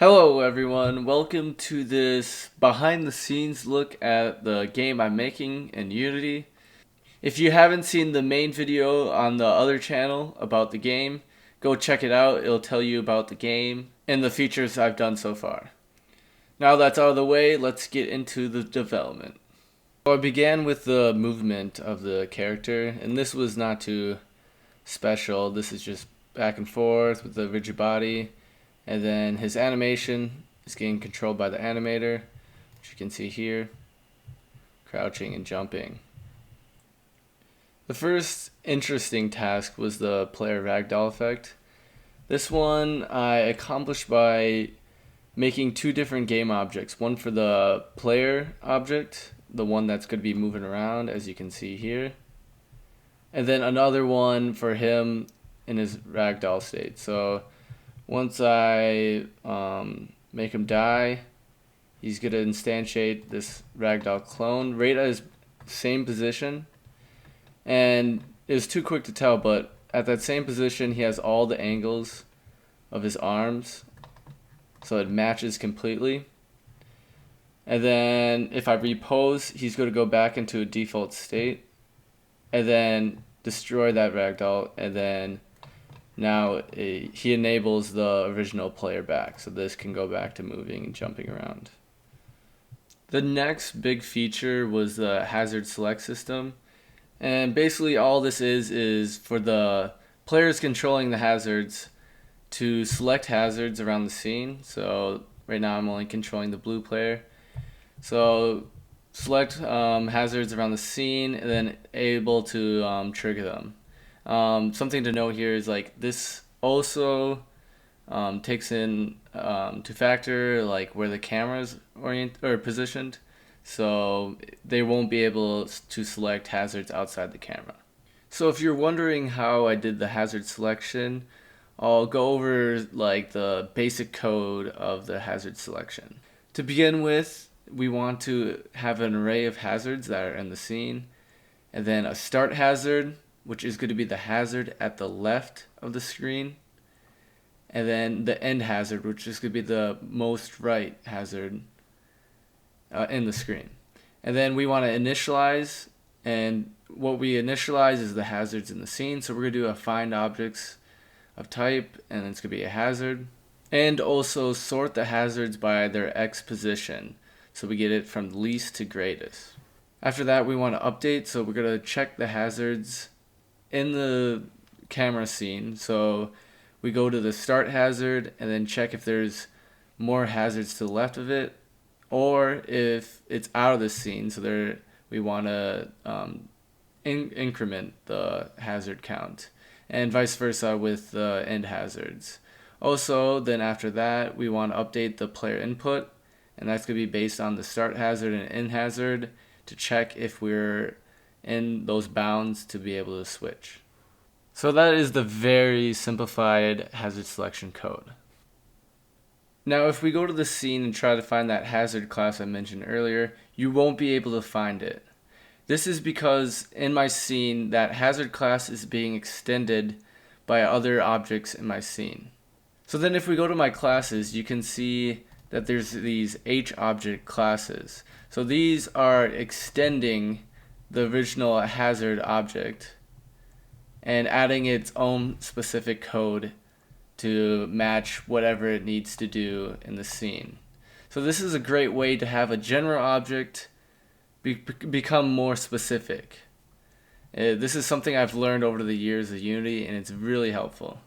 Hello everyone, welcome to this behind the scenes look at the game I'm making in Unity. If you haven't seen the main video on the other channel about the game, go check it out. It'll tell you about the game and the features I've done so far. Now that's out of the way, let's get into the development. So I began with the movement of the character, and this was not too special. This is just back and forth with the rigid body. And then his animation is getting controlled by the animator, which you can see here, crouching and jumping. The first interesting task was the player ragdoll effect. This one I accomplished by making two different game objects. One for the player object, the one that's going to be moving around, as you can see here. And then another one for him in his ragdoll state. So once I make him die, he's going to instantiate this ragdoll clone right at his same position. And it was too quick to tell, but at that same position, he has all the angles of his arms, so it matches completely. And then if I repose, he's going to go back into a default state, and then destroy that ragdoll, and then now he enables the original player back, so this can go back to moving and jumping around. The next big feature was the hazard select system, and basically all this is for the players controlling the hazards to select hazards around the scene. So right now I'm only controlling the blue player. So select hazards around the scene and then able to trigger them. Something to note here is like this also takes in to factor like where the camera's positioned, so they won't be able to select hazards outside the camera. So if you're wondering how I did the hazard selection, I'll go over like the basic code of the hazard selection. To begin with, we want to have an array of hazards that are in the scene, and then a start hazard, which is going to be the hazard at the left of the screen, and then the end hazard, which is going to be the most right hazard in the screen. And then we want to initialize, and what we initialize is the hazards in the scene. So we're going to do a find objects of type, and it's going to be a hazard. And also sort the hazards by their X position, so we get it from least to greatest. After that, we want to update, so we're going to check the hazards in the camera scene. So we go to the start hazard and then check if there's more hazards to the left of it, or if it's out of the scene. So we want to increment the hazard count, and vice versa with the end hazards. Also, then after that, we want to update the player input, and that's going to be based on the start hazard and end hazard to check if we're in those bounds to be able to switch. So that is the very simplified hazard selection code. Now if we go to the scene and try to find that hazard class I mentioned earlier, you won't be able to find it. This is because in my scene, that hazard class is being extended by other objects in my scene. So then if we go to my classes, you can see that there's these H object classes. So these are extending the original hazard object and adding its own specific code to match whatever it needs to do in the scene. So this is a great way to have a general object become more specific. This is something I've learned over the years of Unity, and it's really helpful.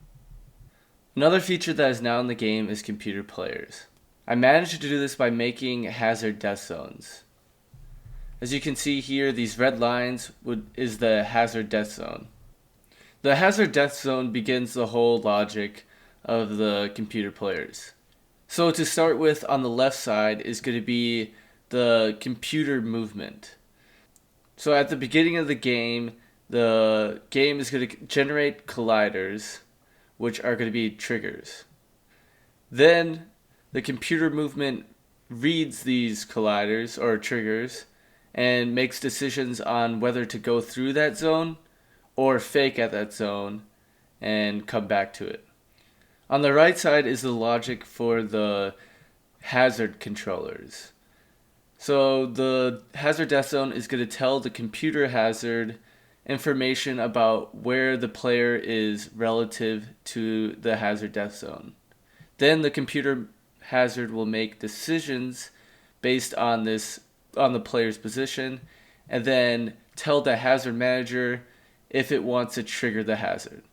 Another feature that is now in the game is computer players. I managed to do this by making hazard death zones. As you can see here, these red lines is the hazard death zone. The hazard death zone begins the whole logic of the computer players. So to start with, on the left side is going to be the computer movement. So at the beginning of the game is going to generate colliders, which are going to be triggers. Then the computer movement reads these colliders or triggers and makes decisions on whether to go through that zone or fake at that zone and come back to it. On the right side is the logic for the hazard controllers. So the hazard death zone is going to tell the computer hazard information about where the player is relative to the hazard death zone. Then the computer hazard will make decisions based on the player's position, and then tell the hazard manager if it wants to trigger the hazard.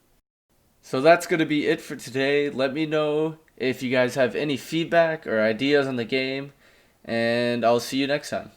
So that's going to be it for today. Let me know if you guys have any feedback or ideas on the game, and I'll see you next time.